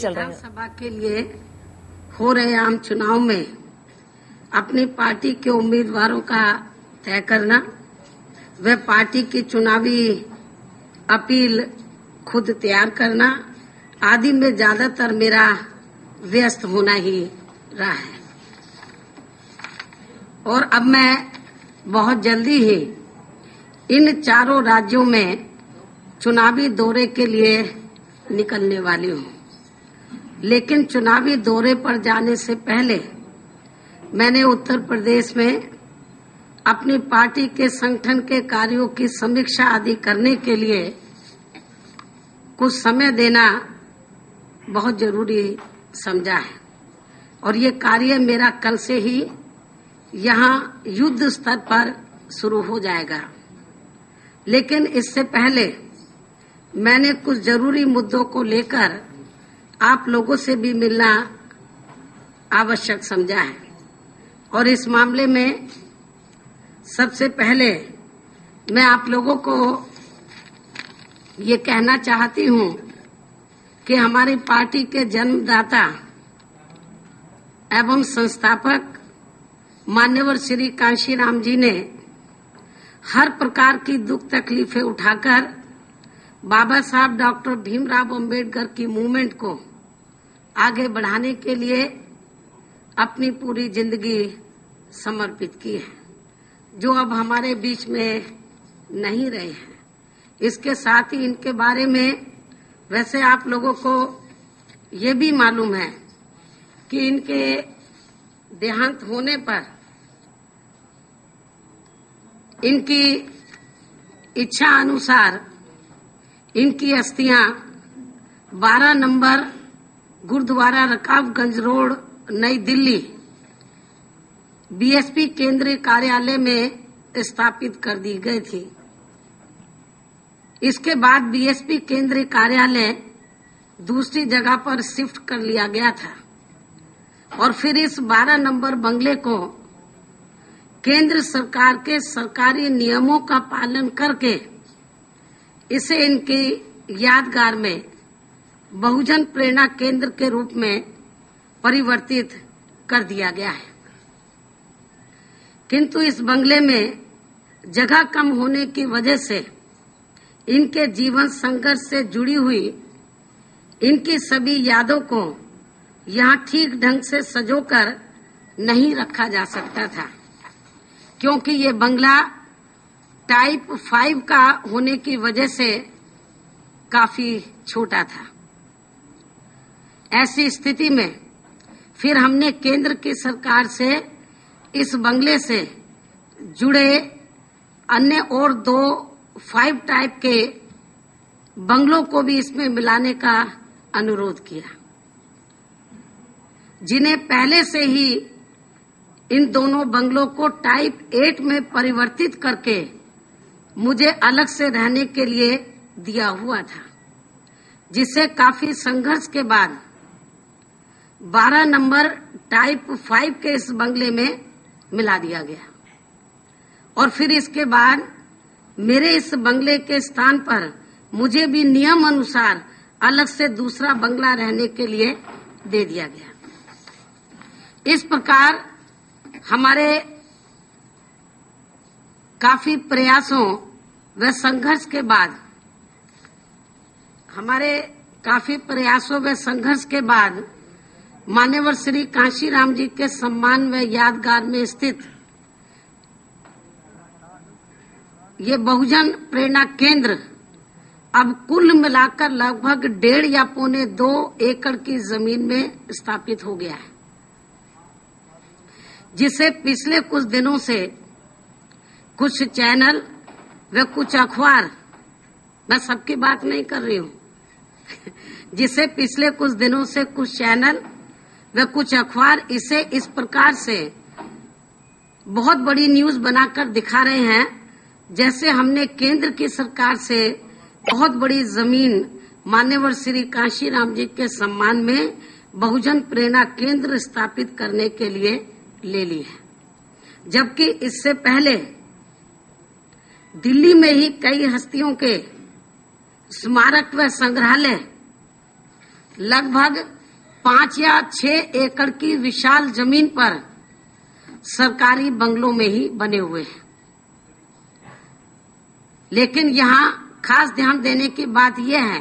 विधानसभा के लिए हो रहे आम चुनाव में अपनी पार्टी के उम्मीदवारों का तय करना, व पार्टी की चुनावी अपील खुद तैयार करना आदि में ज्यादातर मेरा व्यस्त होना ही रहा है। और अब मैं बहुत जल्दी ही इन चारों राज्यों में चुनावी दौरे के लिए निकलने वाली हूँ। लेकिन चुनावी दौरे पर जाने से पहले मैंने उत्तर प्रदेश में अपनी पार्टी के संगठन के कार्यों की समीक्षा आदि करने के लिए कुछ समय देना बहुत जरूरी समझा है। और ये कार्य मेरा कल से ही यहाँ युद्ध स्तर पर शुरू हो जाएगा। लेकिन इससे पहले मैंने कुछ जरूरी मुद्दों को लेकर आप लोगों से भी मिलना आवश्यक समझा है। और इस मामले में सबसे पहले मैं आप लोगों को ये कहना चाहती हूँ कि हमारी पार्टी के जन्मदाता एवं संस्थापक मान्यवर श्री कांशीराम जी ने हर प्रकार की दुख तकलीफें उठाकर बाबा साहब डॉक्टर भीमराव अंबेडकर की मूवमेंट को आगे बढ़ाने के लिए अपनी पूरी जिंदगी समर्पित की है, जो अब हमारे बीच में नहीं रहे हैं। इसके साथ ही इनके बारे में वैसे आप लोगों को ये भी मालूम है कि इनके देहांत होने पर इनकी इच्छा अनुसार इनकी अस्थियां 12 नंबर गुरुद्वारा रकाबगंज रोड नई दिल्ली बीएसपी केंद्रीय कार्यालय में स्थापित कर दी गई थी। इसके बाद बीएसपी केंद्रीय कार्यालय दूसरी जगह पर शिफ्ट कर लिया गया था और फिर इस 12 नंबर बंगले को केंद्र सरकार के सरकारी नियमों का पालन करके इसे इनकी यादगार में बहुजन प्रेरणा केंद्र के रूप में परिवर्तित कर दिया गया है। किंतु इस बंगले में जगह कम होने की वजह से इनके जीवन संघर्ष से जुड़ी हुई इनकी सभी यादों को यहाँ ठीक ढंग से सजोकर नहीं रखा जा सकता था, क्योंकि ये बंगला टाइप 5 का होने की वजह से काफी छोटा था। ऐसी स्थिति में फिर हमने केंद्र की सरकार से इस बंगले से जुड़े अन्य और 2 5 टाइप के बंगलों को भी इसमें मिलाने का अनुरोध किया, जिन्हें पहले से ही इन दोनों बंगलों को टाइप 8 में परिवर्तित करके मुझे अलग से रहने के लिए दिया हुआ था, जिसे काफी संघर्ष के बाद 12 नंबर टाइप 5 के इस बंगले में मिला दिया गया। और फिर इसके बाद मेरे इस बंगले के स्थान पर मुझे भी नियम अनुसार अलग से दूसरा बंगला रहने के लिए दे दिया गया। इस प्रकार हमारे काफी प्रयासों व संघर्ष के बाद मान्यवर श्री कांशीराम जी के सम्मान व यादगार में स्थित ये बहुजन प्रेरणा केंद्र अब कुल मिलाकर लगभग 1.5 या 1.25 एकड़ की जमीन में स्थापित हो गया है, जिसे पिछले कुछ दिनों से कुछ चैनल व कुछ अखबार, मैं सबकी बात नहीं कर रही हूँ, जिसे पिछले कुछ दिनों से कुछ चैनल व कुछ अखबार इसे इस प्रकार से बहुत बड़ी न्यूज बनाकर दिखा रहे हैं जैसे हमने केंद्र की सरकार से बहुत बड़ी जमीन मान्यवर श्री कांशीराम जी के सम्मान में बहुजन प्रेरणा केंद्र स्थापित करने के लिए ले ली है। जबकि इससे पहले दिल्ली में ही कई हस्तियों के स्मारक व संग्रहालय लगभग 5 या 6 एकड़ की विशाल जमीन पर सरकारी बंगलों में ही बने हुए हैं। लेकिन यहाँ खास ध्यान देने की बात यह है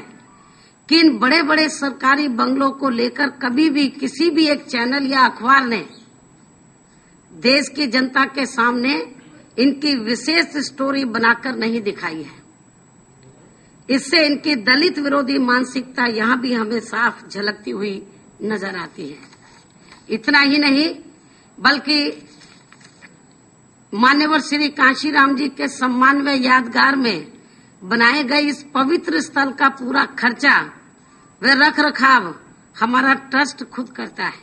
कि इन बड़े बड़े सरकारी बंगलों को लेकर कभी भी किसी भी एक चैनल या अखबार ने देश की जनता के सामने इनकी विशेष स्टोरी बनाकर नहीं दिखाई है। इससे इनकी दलित विरोधी मानसिकता यहाँ भी हमें साफ झलकती हुई नजर आती है। इतना ही नहीं बल्कि मान्यवर श्री कांशीराम जी के सम्मान व यादगार में बनाए गए इस पवित्र स्थल का पूरा खर्चा व रख रखाव हमारा ट्रस्ट खुद करता है,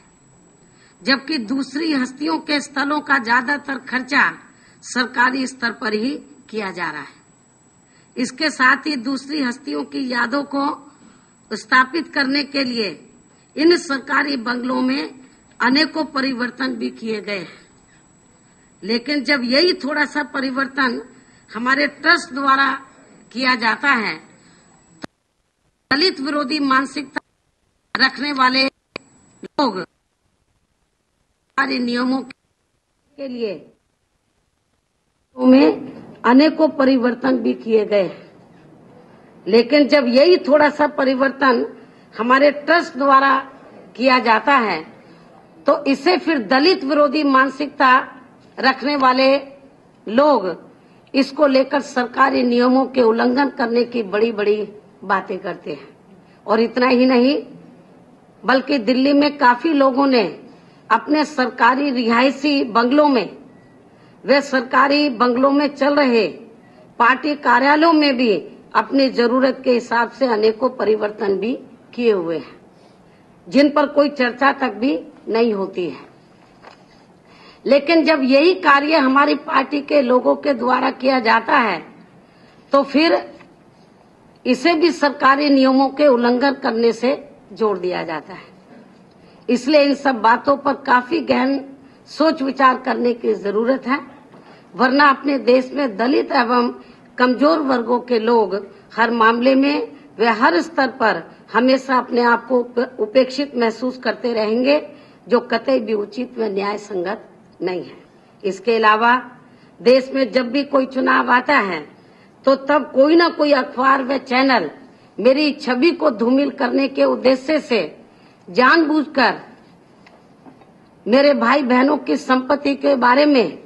जबकि दूसरी हस्तियों के स्थलों का ज्यादातर खर्चा सरकारी स्तर पर ही किया जा रहा है। इसके साथ ही दूसरी हस्तियों की यादों को स्थापित करने के लिए इन सरकारी बंगलों में अनेकों परिवर्तन भी किए गए हैं। लेकिन जब यही थोड़ा सा परिवर्तन हमारे ट्रस्ट द्वारा किया जाता है तो दलित विरोधी मानसिकता रखने वाले लोग सारे नियमों के लिए में अनेकों परिवर्तन भी किए गए। लेकिन जब यही थोड़ा सा परिवर्तन हमारे ट्रस्ट द्वारा किया जाता है तो इसे फिर दलित विरोधी मानसिकता रखने वाले लोग इसको लेकर सरकारी नियमों के उल्लंघन करने की बड़ी बड़ी बातें करते हैं। और इतना ही नहीं बल्कि दिल्ली में काफी लोगों ने अपने सरकारी रिहायशी बंगलों में वे सरकारी बंगलों में चल रहे पार्टी कार्यालयों में भी अपनी जरूरत के हिसाब से अनेकों परिवर्तन भी किए हुए हैं, जिन पर कोई चर्चा तक भी नहीं होती है। लेकिन जब यही कार्य हमारी पार्टी के लोगों के द्वारा किया जाता है तो फिर इसे भी सरकारी नियमों के उल्लंघन करने से जोड़ दिया जाता है। इसलिए इन सब बातों पर काफी गहन सोच विचार करने की जरूरत है, वरना अपने देश में दलित एवं कमजोर वर्गों के लोग हर मामले में वे हर स्तर पर हमेशा अपने आप को उपेक्षित महसूस करते रहेंगे, जो कतई भी उचित व न्याय संगत नहीं है। इसके अलावा देश में जब भी कोई चुनाव आता है तो तब कोई न कोई अखबार व चैनल मेरी छवि को धूमिल करने के उद्देश्य से जानबूझकर मेरे भाई बहनों की संपत्ति के बारे में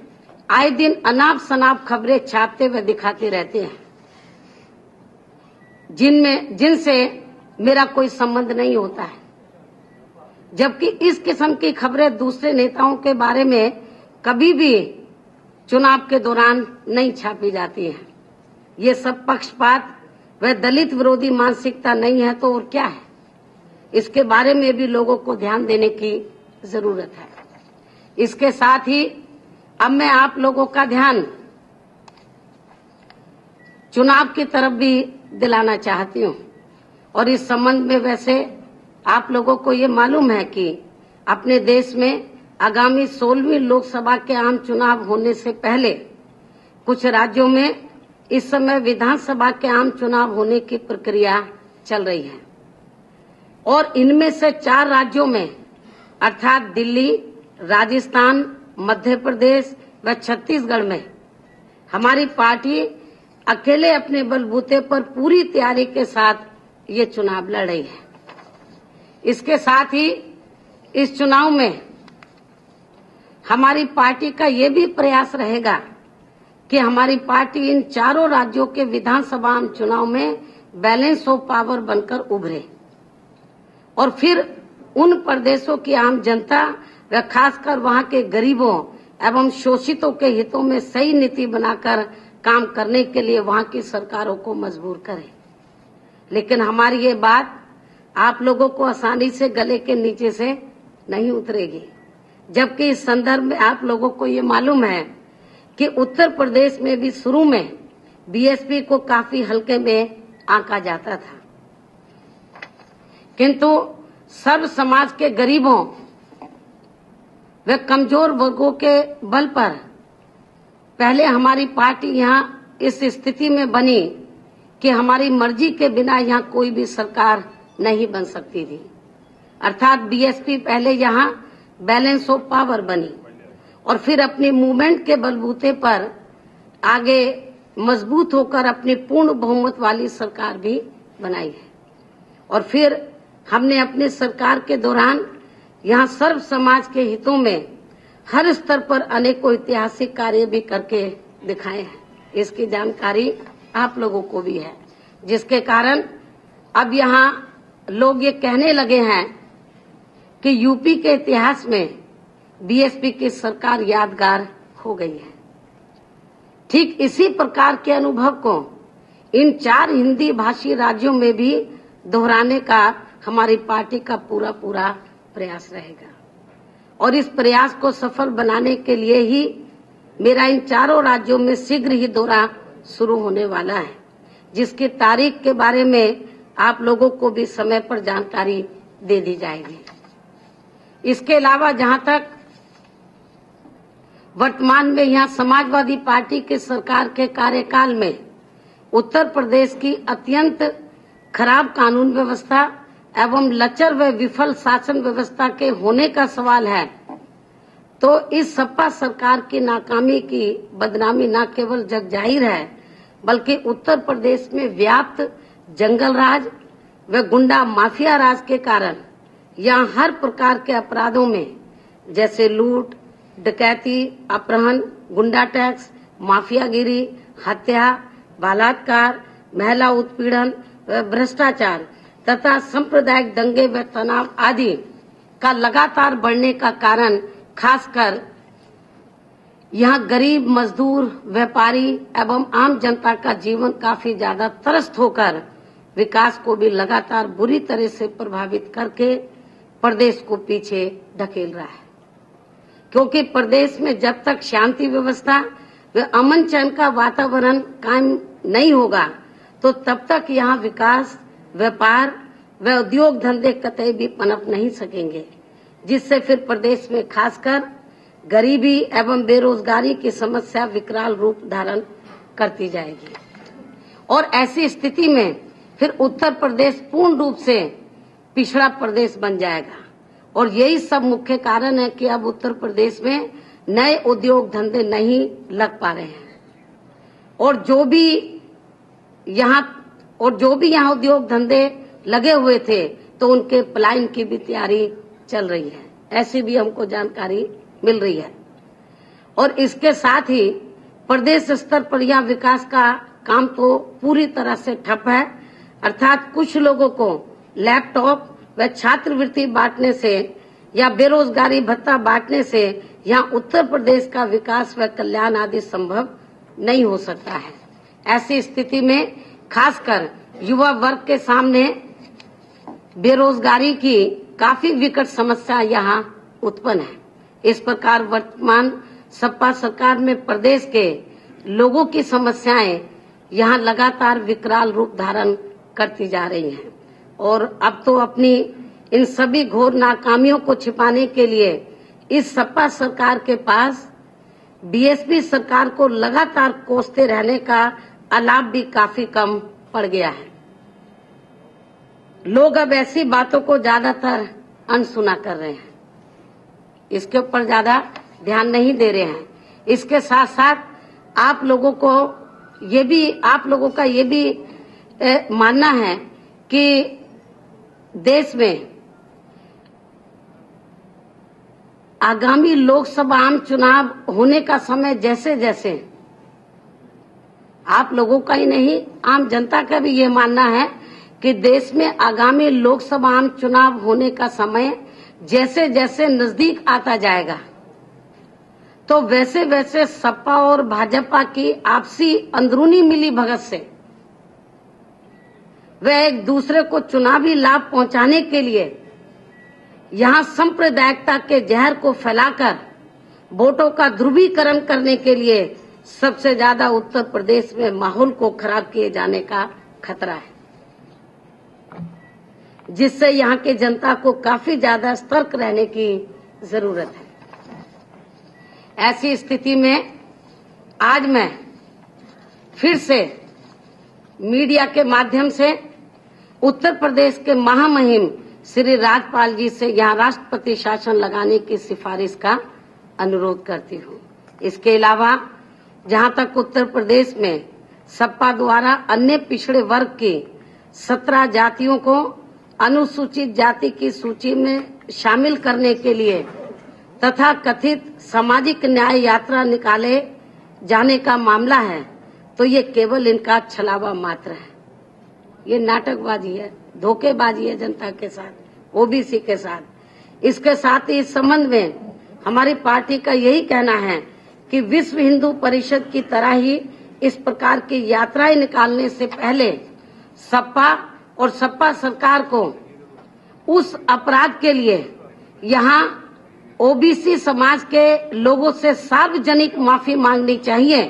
आए दिन अनाप शनाप खबरें छापते व दिखाते रहते हैं, जिनसे मेरा कोई संबंध नहीं होता है। जबकि इस किस्म की खबरें दूसरे नेताओं के बारे में कभी भी चुनाव के दौरान नहीं छापी जाती हैं। ये सब पक्षपात व दलित विरोधी मानसिकता नहीं है तो और क्या है। इसके बारे में भी लोगों को ध्यान देने की जरूरत है। इसके साथ ही अब मैं आप लोगों का ध्यान चुनाव की तरफ भी दिलाना चाहती हूँ। और इस संबंध में वैसे आप लोगों को ये मालूम है कि अपने देश में आगामी 16वीं लोकसभा के आम चुनाव होने से पहले कुछ राज्यों में इस समय विधानसभा के आम चुनाव होने की प्रक्रिया चल रही है। और इनमें से 4 राज्यों में अर्थात दिल्ली, राजस्थान, मध्य प्रदेश व छत्तीसगढ़ में हमारी पार्टी अकेले अपने बलबूते पर पूरी तैयारी के साथ ये चुनाव लड़ रही है। इसके साथ ही इस चुनाव में हमारी पार्टी का ये भी प्रयास रहेगा कि हमारी पार्टी इन 4 राज्यों के विधानसभा आम चुनाव में बैलेंस ऑफ पावर बनकर उभरे और फिर उन प्रदेशों की आम जनता व खासकर वहां के गरीबों एवं शोषितों के हितों में सही नीति बनाकर काम करने के लिए वहां की सरकारों को मजबूर करें। लेकिन हमारी ये बात आप लोगों को आसानी से गले के नीचे से नहीं उतरेगी, जबकि इस संदर्भ में आप लोगों को ये मालूम है कि उत्तर प्रदेश में भी शुरू में बीएसपी को काफी हल्के में आंका जाता था, किंतु सर्व समाज के गरीबों व कमजोर वर्गों के बल पर पहले हमारी पार्टी यहाँ इस स्थिति में बनी कि हमारी मर्जी के बिना यहाँ कोई भी सरकार नहीं बन सकती थी। अर्थात बीएसपी पहले यहाँ बैलेंस ऑफ पावर बनी और फिर अपनी मूवमेंट के बलबूते पर आगे मजबूत होकर अपनी पूर्ण बहुमत वाली सरकार भी बनाई है। और फिर हमने अपनी सरकार के दौरान यहाँ सर्व समाज के हितों में हर स्तर पर अनेकों ऐतिहासिक कार्य भी करके दिखाए हैं। इसकी जानकारी आप लोगों को भी है, जिसके कारण अब यहाँ लोग ये कहने लगे हैं कि यूपी के इतिहास में बीएसपी की सरकार यादगार हो गई है। ठीक इसी प्रकार के अनुभव को इन 4 हिंदी भाषी राज्यों में भी दोहराने का हमारी पार्टी का पूरा प्रयास रहेगा। और इस प्रयास को सफल बनाने के लिए ही मेरा इन 4 राज्यों में शीघ्र ही दौरा शुरू होने वाला है, जिसकी तारीख के बारे में आप लोगों को भी समय पर जानकारी दे दी जाएगी। इसके अलावा जहां तक वर्तमान में यहाँ समाजवादी पार्टी के सरकार के कार्यकाल में उत्तर प्रदेश की अत्यंत खराब कानून व्यवस्था एवं लचर व विफल शासन व्यवस्था के होने का सवाल है, तो इस सपा सरकार की नाकामी की बदनामी न केवल जग जाहिर है, बल्कि उत्तर प्रदेश में व्याप्त जंगल राज व गुंडा माफिया राज के कारण यहाँ हर प्रकार के अपराधों में जैसे लूट, डकैती, अपहरण, गुंडा टैक्स, माफियागिरी, हत्या, बलात्कार, महिला उत्पीड़न व भ्रष्टाचार तथा सांप्रदायिक दंगे व तनाव आदि का लगातार बढ़ने का कारण खासकर यहाँ गरीब, मजदूर, व्यापारी एवं आम जनता का जीवन काफी ज्यादा त्रस्त होकर विकास को भी लगातार बुरी तरह से प्रभावित करके प्रदेश को पीछे ढकेल रहा है। क्योंकि प्रदेश में जब तक शांति व्यवस्था व अमन चैन का वातावरण कायम नहीं होगा, तो तब तक यहाँ विकास, व्यापार व उद्योग धंधे कतई भी पनप नहीं सकेंगे, जिससे फिर प्रदेश में खासकर गरीबी एवं बेरोजगारी की समस्या विकराल रूप धारण करती जाएगी। और ऐसी स्थिति में फिर उत्तर प्रदेश पूर्ण रूप से पिछड़ा प्रदेश बन जाएगा। और यही सब मुख्य कारण है कि अब उत्तर प्रदेश में नए उद्योग धंधे नहीं लग पा रहे हैं और जो भी यहाँ उद्योग धंधे लगे हुए थे तो उनके पलायन की भी तैयारी चल रही है, ऐसी भी हमको जानकारी मिल रही है। और इसके साथ ही प्रदेश स्तर पर यह विकास का काम तो पूरी तरह से ठप है, अर्थात कुछ लोगों को लैपटॉप व छात्रवृत्ति बांटने से या बेरोजगारी भत्ता बांटने से यहाँ उत्तर प्रदेश का विकास व कल्याण आदि संभव नहीं हो सकता है। ऐसी स्थिति में खासकर युवा वर्ग के सामने बेरोजगारी की काफी विकट समस्या यहाँ उत्पन्न है। इस प्रकार वर्तमान सपा सरकार में प्रदेश के लोगों की समस्याएं यहाँ लगातार विकराल रूप धारण करती जा रही हैं और अब तो अपनी इन सभी घोर नाकामियों को छिपाने के लिए इस सपा सरकार के पास बीएसपी सरकार को लगातार कोसते रहने का अलाप भी काफी कम पड़ गया है। लोग अब ऐसी बातों को ज्यादातर अनसुना कर रहे हैं, इसके ऊपर ज्यादा ध्यान नहीं दे रहे हैं। इसके साथ साथ आप लोगों का ये भी मानना है कि देश में आगामी लोकसभा आम चुनाव होने का समय जैसे जैसे आप लोगों का ही नहीं आम जनता का भी ये मानना है कि देश में आगामी लोकसभा आम चुनाव होने का समय जैसे जैसे नजदीक आता जाएगा, तो वैसे वैसे सपा और भाजपा की आपसी अंदरूनी मिली भगत से वे एक दूसरे को चुनावी लाभ पहुंचाने के लिए यहाँ सांप्रदायिकता के जहर को फैलाकर वोटों का ध्रुवीकरण करने के लिए सबसे ज्यादा उत्तर प्रदेश में माहौल को खराब किए जाने का खतरा है, जिससे यहाँ के जनता को काफी ज्यादा सतर्क रहने की जरूरत है। ऐसी स्थिति में आज मैं फिर से मीडिया के माध्यम से उत्तर प्रदेश के महामहिम श्री राज्यपाल जी से यहाँ राष्ट्रपति शासन लगाने की सिफारिश का अनुरोध करती हूँ। इसके अलावा जहाँ तक उत्तर प्रदेश में सपा द्वारा अन्य पिछड़े वर्ग की 17 जातियों को अनुसूचित जाति की सूची में शामिल करने के लिए तथा कथित सामाजिक न्याय यात्रा निकाले जाने का मामला है, तो ये केवल इनका छलावा मात्र है। ये नाटकबाजी है, धोखेबाजी है जनता के साथ, ओबीसी के साथ। इसके साथ ही इस संबंध में हमारी पार्टी का यही कहना है कि विश्व हिंदू परिषद की तरह ही इस प्रकार की यात्राएं निकालने से पहले सपा और सपा सरकार को उस अपराध के लिए यहाँ ओबीसी समाज के लोगों से सार्वजनिक माफी मांगनी चाहिए,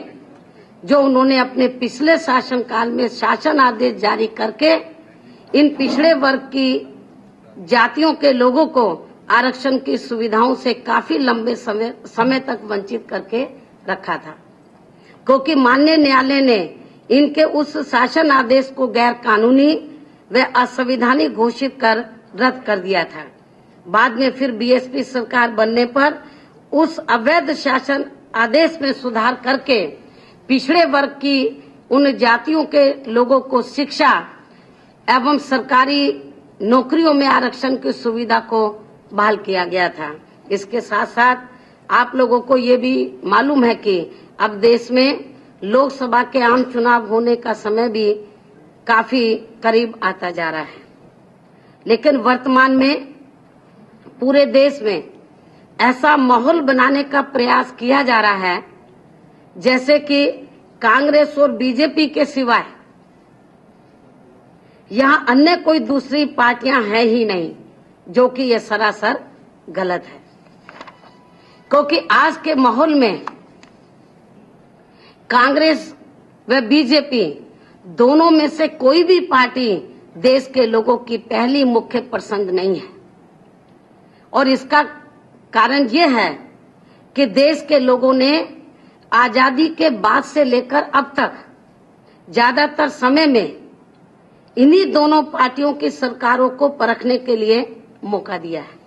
जो उन्होंने अपने पिछले शासनकाल में शासन आदेश जारी करके इन पिछड़े वर्ग की जातियों के लोगों को आरक्षण की सुविधाओं से काफी लंबे समय तक वंचित करके रखा था, क्योंकि माननीय न्यायालय ने इनके उस शासन आदेश को गैर कानूनी व असंवैधानिक घोषित कर रद्द कर दिया था। बाद में फिर बीएसपी सरकार बनने पर उस अवैध शासन आदेश में सुधार करके पिछड़े वर्ग की उन जातियों के लोगों को शिक्षा एवं सरकारी नौकरियों में आरक्षण की सुविधा को बहाल किया गया था। इसके साथ साथ आप लोगों को ये भी मालूम है कि अब देश में लोकसभा के आम चुनाव होने का समय भी काफी करीब आता जा रहा है, लेकिन वर्तमान में पूरे देश में ऐसा माहौल बनाने का प्रयास किया जा रहा है जैसे कि कांग्रेस और बीजेपी के सिवाय यहाँ अन्य कोई दूसरी पार्टियां हैं ही नहीं, जो कि ये सरासर गलत है। क्योंकि आज के माहौल में कांग्रेस व बीजेपी दोनों में से कोई भी पार्टी देश के लोगों की पहली मुख्य पसंद नहीं है, और इसका कारण ये है कि देश के लोगों ने आजादी के बाद से लेकर अब तक ज्यादातर समय में इन्हीं दोनों पार्टियों की सरकारों को परखने के लिए मौका दिया है,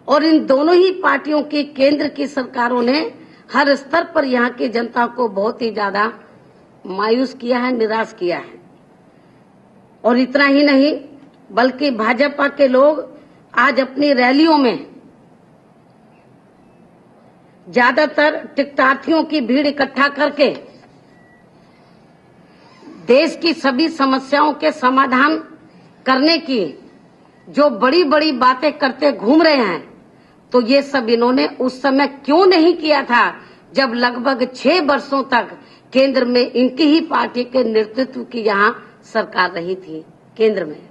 और इन दोनों ही पार्टियों की केंद्र की सरकारों ने हर स्तर पर यहाँ की जनता को बहुत ही ज्यादा मायूस किया है, निराश किया है। और इतना ही नहीं, बल्कि भाजपा के लोग आज अपनी रैलियों में ज्यादातर टिकटार्थियों की भीड़ इकट्ठा करके देश की सभी समस्याओं के समाधान करने की जो बड़ी बड़ी बातें करते घूम रहे हैं, तो ये सब इन्होंने उस समय क्यों नहीं किया था जब लगभग 6 वर्षों तक केंद्र में इनकी ही पार्टी के नेतृत्व की यहाँ सरकार रही थी केंद्र में,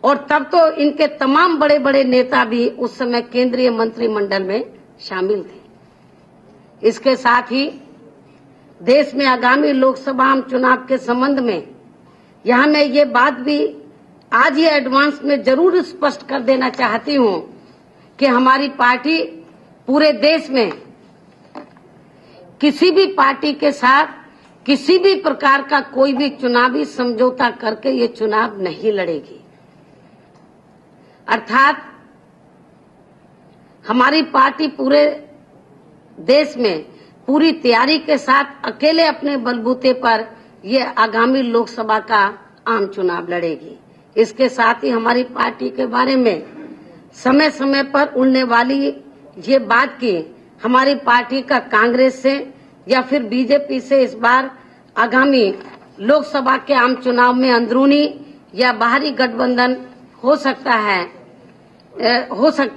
और तब तो इनके तमाम बड़े बड़े नेता भी उस समय केंद्रीय मंत्रिमंडल में शामिल थे। इसके साथ ही देश में आगामी लोकसभा चुनाव के संबंध में यहाँ मैं ये बात भी आज ये एडवांस में जरूर स्पष्ट कर देना चाहती हूँ कि हमारी पार्टी पूरे देश में किसी भी पार्टी के साथ किसी भी प्रकार का कोई भी चुनावी समझौता करके ये चुनाव नहीं लड़ेगी। अर्थात हमारी पार्टी पूरे देश में पूरी तैयारी के साथ अकेले अपने बलबूते पर ये आगामी लोकसभा का आम चुनाव लड़ेगी। इसके साथ ही हमारी पार्टी के बारे में समय समय पर उड़ने वाली ये बात की हमारी पार्टी का कांग्रेस से या फिर बीजेपी से इस बार आगामी लोकसभा के आम चुनाव में अंदरूनी या बाहरी गठबंधन हो सकता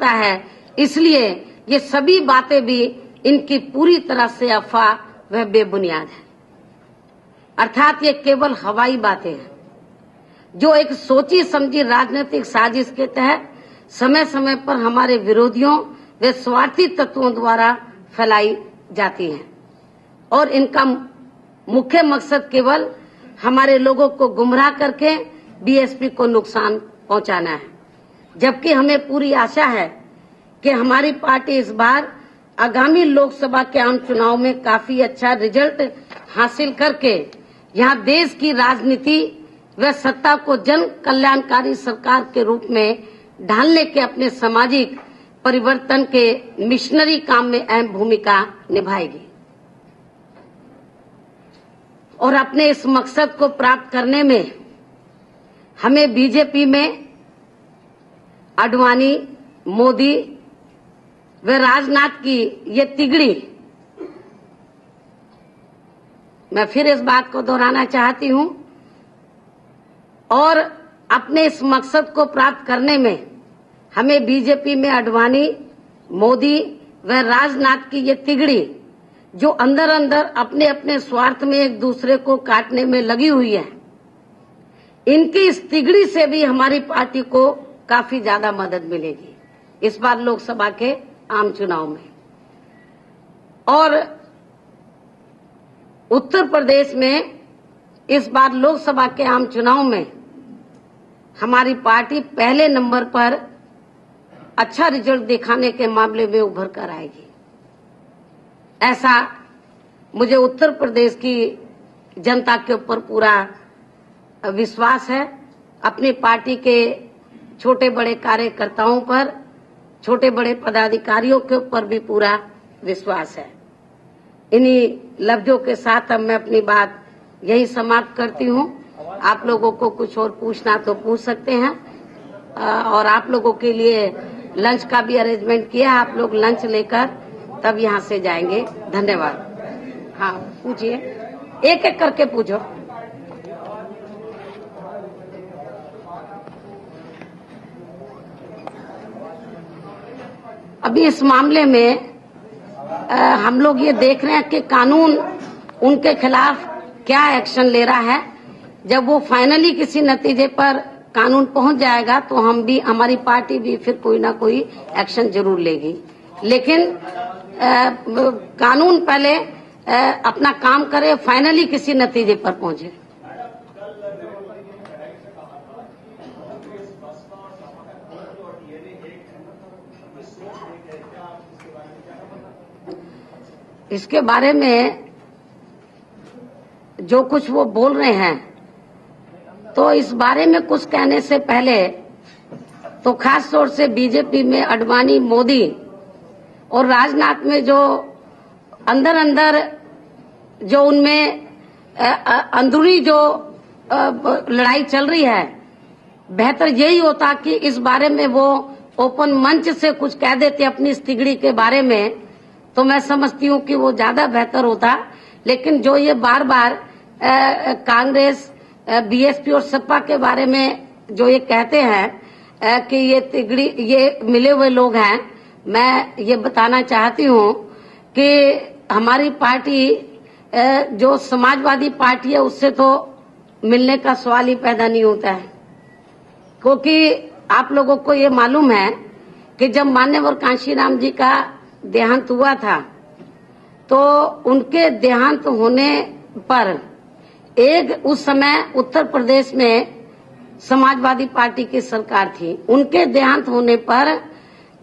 है। इसलिए ये सभी बातें भी इनकी पूरी तरह से अफवाह व बेबुनियाद है। अर्थात ये केवल हवाई बातें हैं जो एक सोची समझी राजनीतिक साजिश के तहत समय समय पर हमारे विरोधियों व स्वार्थी तत्वों द्वारा फैलाई जाती हैं, और इनका मुख्य मकसद केवल हमारे लोगों को गुमराह करके बीएसपी को नुकसान पहुंचाना है। जबकि हमें पूरी आशा है कि हमारी पार्टी इस बार आगामी लोकसभा के आम चुनाव में काफी अच्छा रिजल्ट हासिल करके यहाँ देश की राजनीति वह सत्ता को जन कल्याणकारी सरकार के रूप में ढालने के अपने सामाजिक परिवर्तन के मिशनरी काम में अहम भूमिका निभाएगी और अपने इस मकसद को प्राप्त करने में हमें बीजेपी में आडवाणी, मोदी व राजनाथ की ये तिगड़ी, मैं फिर इस बात को दोहराना चाहती हूं, और अपने इस मकसद को प्राप्त करने में हमें बीजेपी में आडवाणी, मोदी व राजनाथ की ये तिगड़ी, जो अंदर अंदर अपने अपने स्वार्थ में एक दूसरे को काटने में लगी हुई है, इनकी इस तिगड़ी से भी हमारी पार्टी को काफी ज्यादा मदद मिलेगी इस बार लोकसभा के आम चुनाव में। और उत्तर प्रदेश में इस बार लोकसभा के आम चुनाव में हमारी पार्टी पहले नंबर पर अच्छा रिजल्ट दिखाने के मामले में उभर कर आएगी, ऐसा मुझे उत्तर प्रदेश की जनता के ऊपर पूरा विश्वास है। अपनी पार्टी के छोटे बड़े कार्यकर्ताओं पर, छोटे बड़े पदाधिकारियों के ऊपर भी पूरा विश्वास है। इन्हीं लफ्जों के साथ अब मैं अपनी बात यही समाप्त करती हूं। आप लोगों को कुछ और पूछना तो पूछ सकते हैं, और आप लोगों के लिए लंच का भी अरेंजमेंट किया, आप लोग लंच लेकर तब यहां से जाएंगे। धन्यवाद। हाँ, पूछिए, एक एक करके पूछो। अभी इस मामले में हम लोग ये देख रहे हैं कि कानून उनके खिलाफ क्या एक्शन ले रहा है। जब वो फाइनली किसी नतीजे पर कानून पहुंच जाएगा तो हम भी, हमारी पार्टी भी फिर कोई ना कोई एक्शन जरूर लेगी, लेकिन कानून पहले अपना काम करे, फाइनली किसी नतीजे पर पहुंचे। इसके बारे में जो कुछ वो बोल रहे हैं, तो इस बारे में कुछ कहने से पहले तो खास तौर से बीजेपी में आडवाणी, मोदी और राजनाथ में जो अंदर अंदर जो उनमें अंदरूनी जो लड़ाई चल रही है, बेहतर यही होता कि इस बारे में वो ओपन मंच से कुछ कह देते अपनी इस तिगड़ी के बारे में, तो मैं समझती हूँ कि वो ज्यादा बेहतर होता। लेकिन जो ये बार बार कांग्रेस, बीएसपी और सपा के बारे में जो ये कहते हैं कि ये तिगड़ी, ये मिले हुए लोग हैं, मैं ये बताना चाहती हूँ कि हमारी पार्टी जो समाजवादी पार्टी है उससे तो मिलने का सवाल ही पैदा नहीं होता है, क्योंकि आप लोगों को ये मालूम है कि जब मान्यवर कांशीराम जी का देहांत हुआ था, तो उनके देहांत होने पर उस समय उत्तर प्रदेश में समाजवादी पार्टी की सरकार थी। उनके देहांत होने पर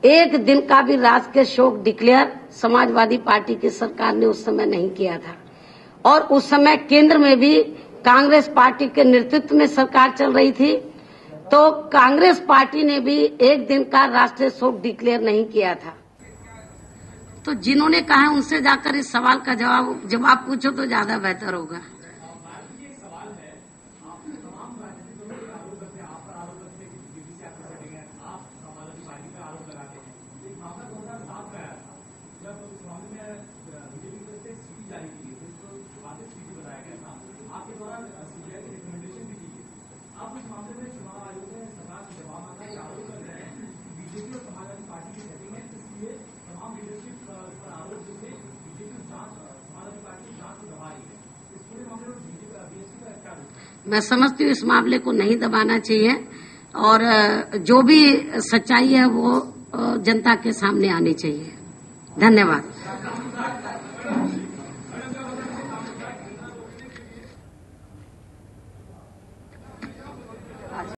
एक दिन का भी राजकीय शोक डिक्लेयर समाजवादी पार्टी की सरकार ने उस समय नहीं किया था, और उस समय केंद्र में भी कांग्रेस पार्टी के नेतृत्व में सरकार चल रही थी, तो कांग्रेस पार्टी ने भी एक दिन का राष्ट्रीय शोक डिक्लेयर नहीं किया था। तो जिन्होंने कहा है उनसे जाकर इस सवाल का जवाब पूछो तो ज्यादा बेहतर होगा। मैं समझती हूँ इस मामले को नहीं दबाना चाहिए, और जो भी सच्चाई है वो जनता के सामने आनी चाहिए। धन्यवाद।